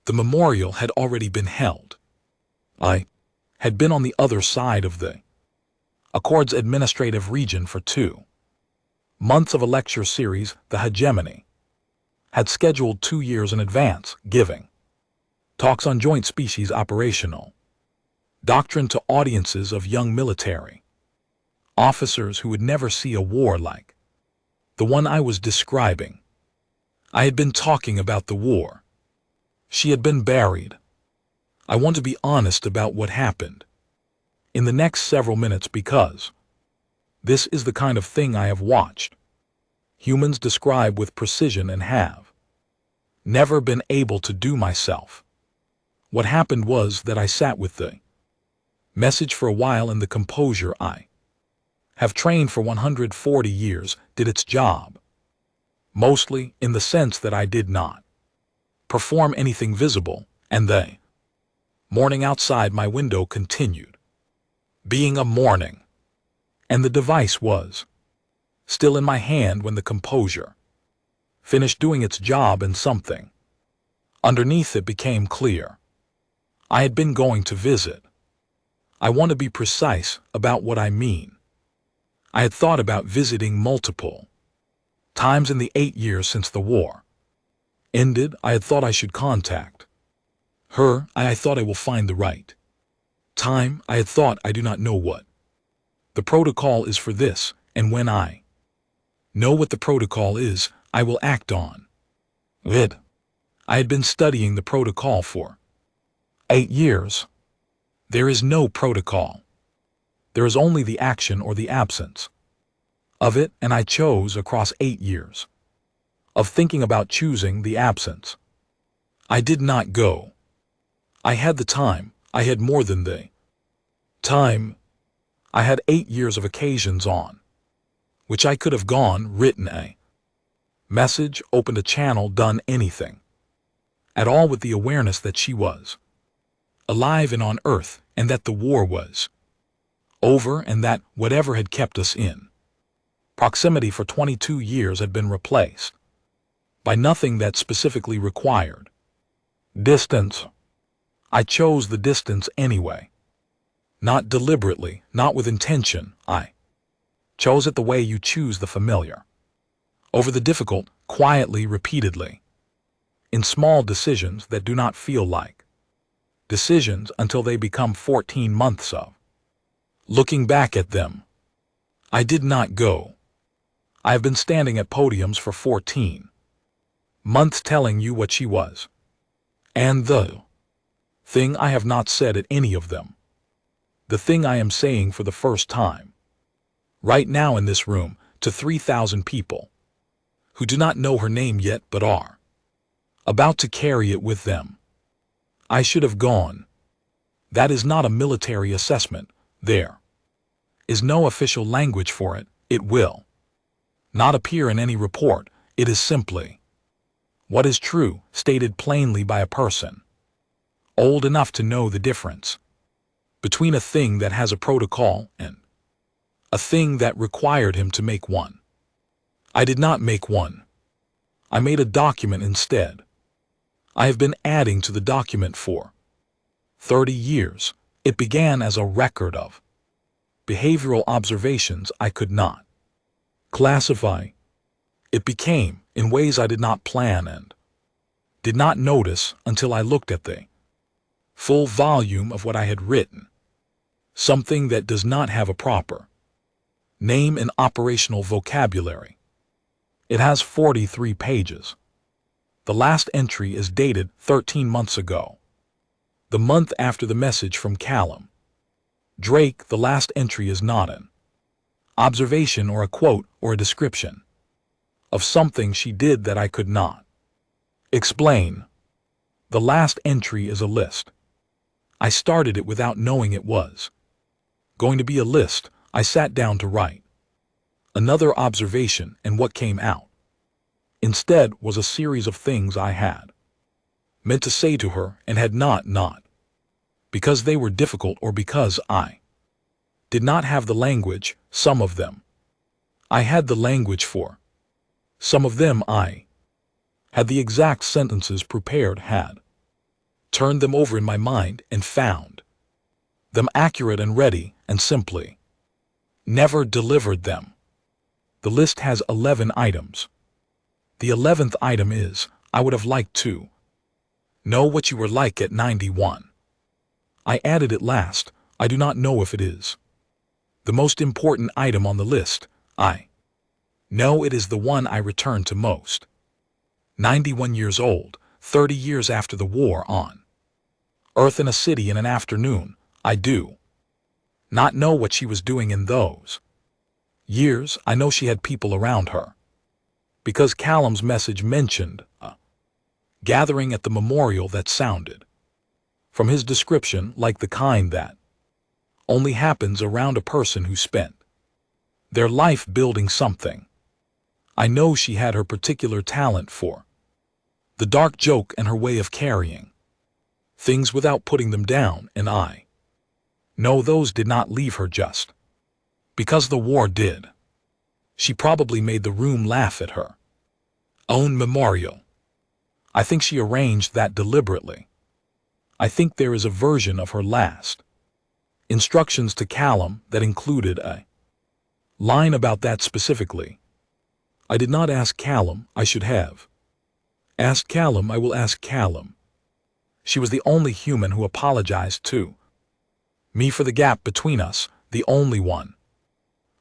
The memorial had already been held. I had been on the other side of the Accord's administrative region for 2 months of a lecture series, The Hegemony, had scheduled 2 years in advance, giving talks on joint species operational doctrine to audiences of young military officers who would never see a war like the one I was describing. I had been talking about the war. She had been buried. I want to be honest about what happened in the next several minutes because this is the kind of thing I have watched humans describe with precision and have never been able to do myself. What happened was that I sat with the message for a while, and the composure I have trained for 140 years did its job, mostly in the sense that I did not perform anything visible, and the morning outside my window continued being a morning, and the device was still in my hand when the composure finished doing its job, and something underneath it became clear. I had been going to visit. I want to be precise about what I mean. I had thought about visiting multiple times in the 8 years since the war ended. I had thought I should contact her. I thought I will find the right time. I had thought I do not know what the protocol is for this, and when I know what the protocol is, I will act on it. I had been studying the protocol for 8 years. There is no protocol. There is only the action or the absence of it, and I chose across 8 years of thinking about choosing the absence. I did not go. I had the time. I had more than the time. I had 8 years of occasions on which I could have gone, written a message, opened a channel, done anything at all with the awareness that she was alive and on earth, and that the war was over, and that whatever had kept us in proximity for 22 years had been replaced by nothing that specifically required distance. I chose the distance anyway. Not deliberately, not with intention. I chose it the way you choose the familiar over the difficult, quietly, repeatedly, in small decisions that do not feel like decisions until they become 14 months of looking back at them. I did not go. I have been standing at podiums for 14 months telling you what she was, and the thing I have not said at any of them, the thing I am saying for the first time right now in this room to 3,000 people who do not know her name yet but are about to carry it with them. I should have gone. That is not a military assessment. There is no official language for it. It will not appear in any report. It is simply what is true, stated plainly by a person old enough to know the difference between a thing that has a protocol and a thing that required him to make one. I did not make one. I made a document instead. I have been adding to the document for 30 years. It began as a record of behavioral observations I could not classify. It became, in ways I did not plan and did not notice until I looked at the full volume of what I had written, something that does not have a proper name in operational vocabulary. It has 43 pages. The last entry is dated 13 months ago, the month after the message from Callum. Drake, the last entry is not an observation or a quote or a description of something she did that I could not explain. The last entry is a list. I started it without knowing it was going to be a list. I sat down to write another observation, and what came out instead was a series of things I had meant to say to her and had not because they were difficult or because I did not have the language. Some of them I had the language for. Some of them I had the exact sentences prepared, had turned them over in my mind and found them accurate and ready, and simply never delivered them. The list has 11 items. The 11th item is, I would have liked to know what you were like at 91. I added it last. I do not know if it is the most important item on the list. I know it is the one I return to most. 91 years old, 30 years after the war on Earth in a city in an afternoon. I do not know what she was doing in those years. I know she had people around her, because Callum's message mentioned a gathering at the memorial that sounded, from his description, like the kind that only happens around a person who spent their life building something. I know she had her particular talent for the dark joke and her way of carrying things without putting them down, and I know those did not leave her just because the war did. She probably made the room laugh at her own memorial. I think she arranged that deliberately. I think there is a version of her last instructions to Callum that included a line about that specifically. I did not ask Callum. I should have asked Callum. I will ask Callum. She was the only human who apologized to me for the gap between us, the only one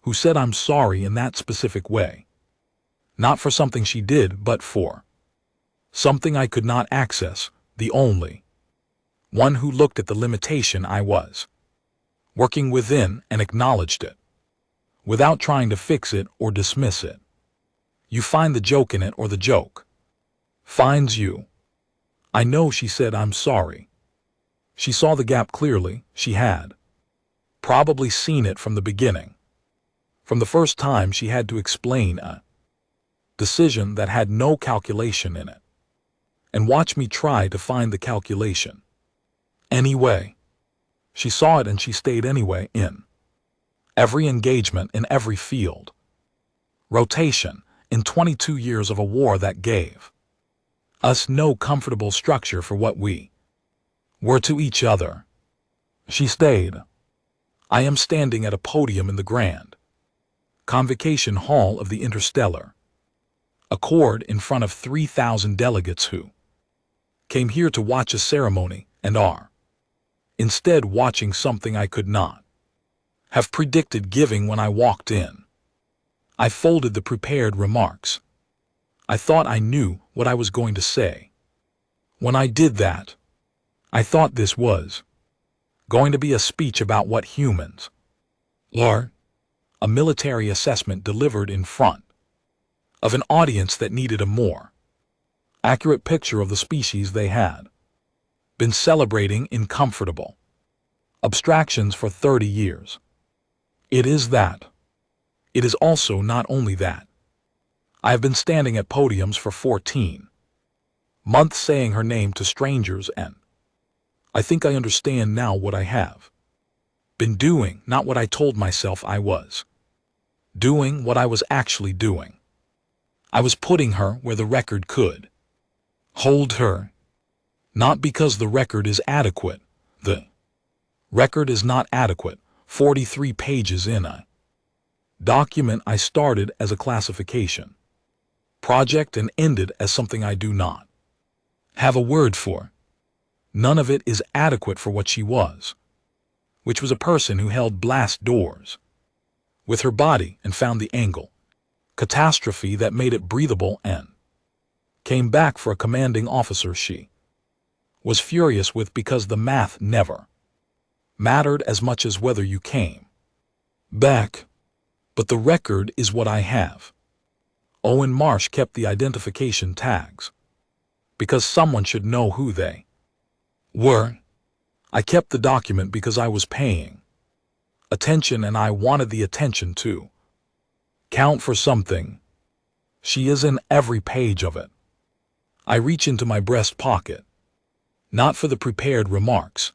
who said I'm sorry in that specific way. Not for something she did, but for something I could not access, the only one who looked at the limitation I was working within and acknowledged it, without trying to fix it or dismiss it. You find the joke in it, or the joke finds you. I know she said I'm sorry. She saw the gap clearly. She had probably seen it from the beginning, from the first time she had to explain a decision that had no calculation in it, and watch me try to find the calculation. Anyway, she saw it, and she stayed anyway in every engagement, in every field rotation, in 22 years of a war that gave us no comfortable structure for what we were to each other. She stayed. I am standing at a podium in the grand convocation hall of the Interstellar Accord in front of 3,000 delegates who came here to watch a ceremony and are instead watching something I could not have predicted giving when I walked in. I folded the prepared remarks. I thought I knew what I was going to say. When I did that, I thought this was going to be a speech about what humans are, a military assessment delivered in front of an audience that needed a more accurate picture of the species they had been celebrating in comfortable abstractions for 30 years. It is that. It is also not only that. I have been standing at podiums for 14 months saying her name to strangers, and I think I understand now what I have Been doing not what I told myself I was. Doing what I was actually doing. I was putting her where the record could hold her. Not because the record is adequate. The record is not adequate. 43 pages in a document I started as a classification project and ended as something I do not have a word for. None of it is adequate for what she was, which was a person who held blast doors with her body and found the angle, catastrophe that made it breathable, and came back for a commanding officer she was furious with because the math never mattered as much as whether you came back. But the record is what I have. Owen Marsh kept the identification tags because someone should know who they were. I kept the document because I was paying attention and I wanted the attention to count for something. She is in every page of it. I reach into my breast pocket, not for the prepared remarks,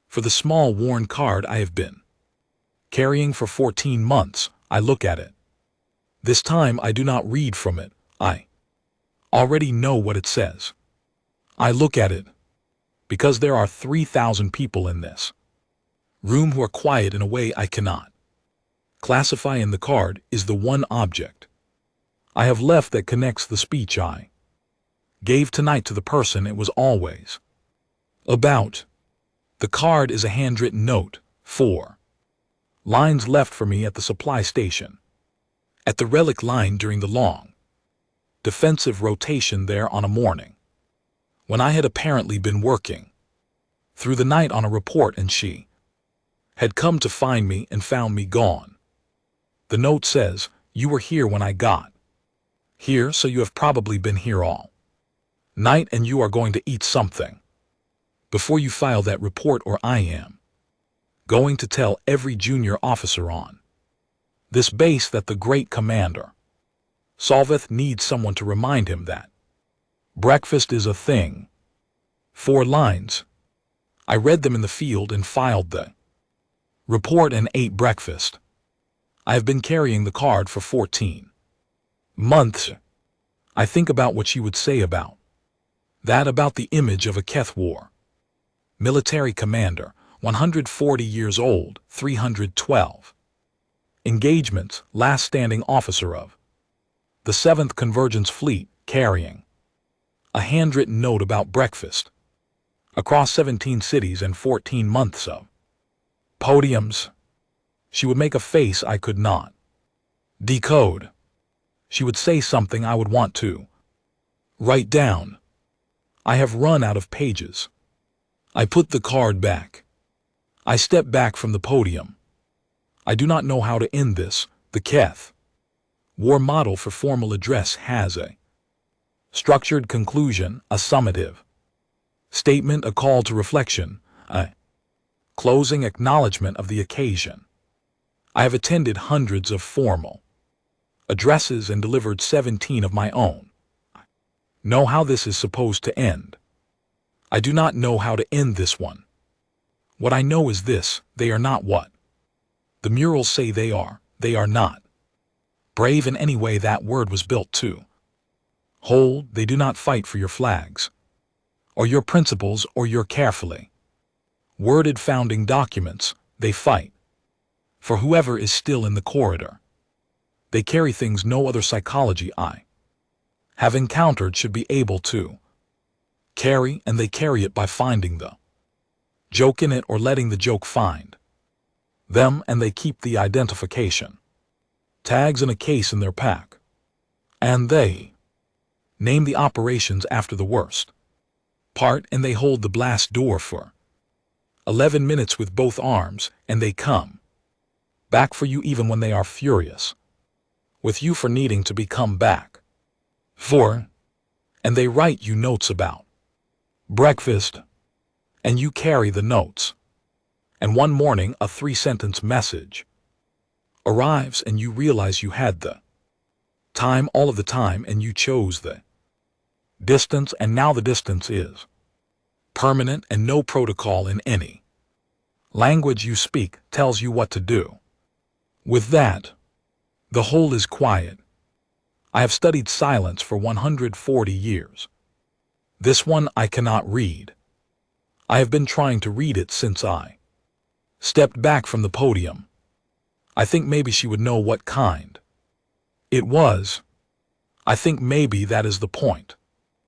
for the small worn card I have been carrying for 14 months. I look at it. This time I do not read from it. I already know what it says. I look at it because there are 3,000 people in this room who are quiet in a way I cannot classify, and the card is the one object I have left that connects the speech I gave tonight to the person it was always about. The card is a handwritten note, 4 lines left for me at the supply station, at the relic line during the long defensive rotation there on a morning when I had apparently been working through the night on a report and she had come to find me and found me gone. The note says, "You were here when I got here, so you have probably been here all night and you are going to eat something before you file that report, or I am going to tell every junior officer on this base that the great commander Solveth needs someone to remind him that breakfast is a thing." 4 lines. I read them in the field and filed the report and ate breakfast. I have been carrying the card for 14 months. I think about what she would say about that, about the image of a Keth War military commander, 140 years old, 312 engagements, last standing officer of the 7th Convergence Fleet, carrying a handwritten note about breakfast across 17 cities and 14 months of podiums. She would make a face I could not decode. She would say something I would want to write down. I have run out of pages. I put the card back. I step back from the podium. I do not know how to end this. The Keth War model for formal address has a structured conclusion, a summative statement, a call to reflection, a closing acknowledgement of the occasion. I have attended hundreds of formal addresses and delivered 17 of my own. I know how this is supposed to end. I do not know how to end this one. What I know is this: they are not what the murals say they are. They are not brave in any way that word was built to hold. They do not fight for your flags or your principles or your carefully worded founding documents. They fight for whoever is still in the corridor. They carry things no other psychology I have encountered should be able to carry, and they carry it by finding the joke in it or letting the joke find them, and they keep the identification tags in a case in their pack, and they name the operations after the worst part, and they hold the blast door for 11 minutes with both arms, and they come back for you even when they are furious with you for needing to be come back for, and they write you notes about breakfast, and you carry the notes, and one morning a 3-sentence message arrives and you realize you had the time all of the time and you chose the distance, and now the distance is permanent and no protocol in any Language you speak tells you what to do. With that, the whole is quiet. I have studied silence for 140 years. This one I cannot read. I have been trying to read it since I stepped back from the podium. I think maybe she would know what kind it was. I think maybe that is the point.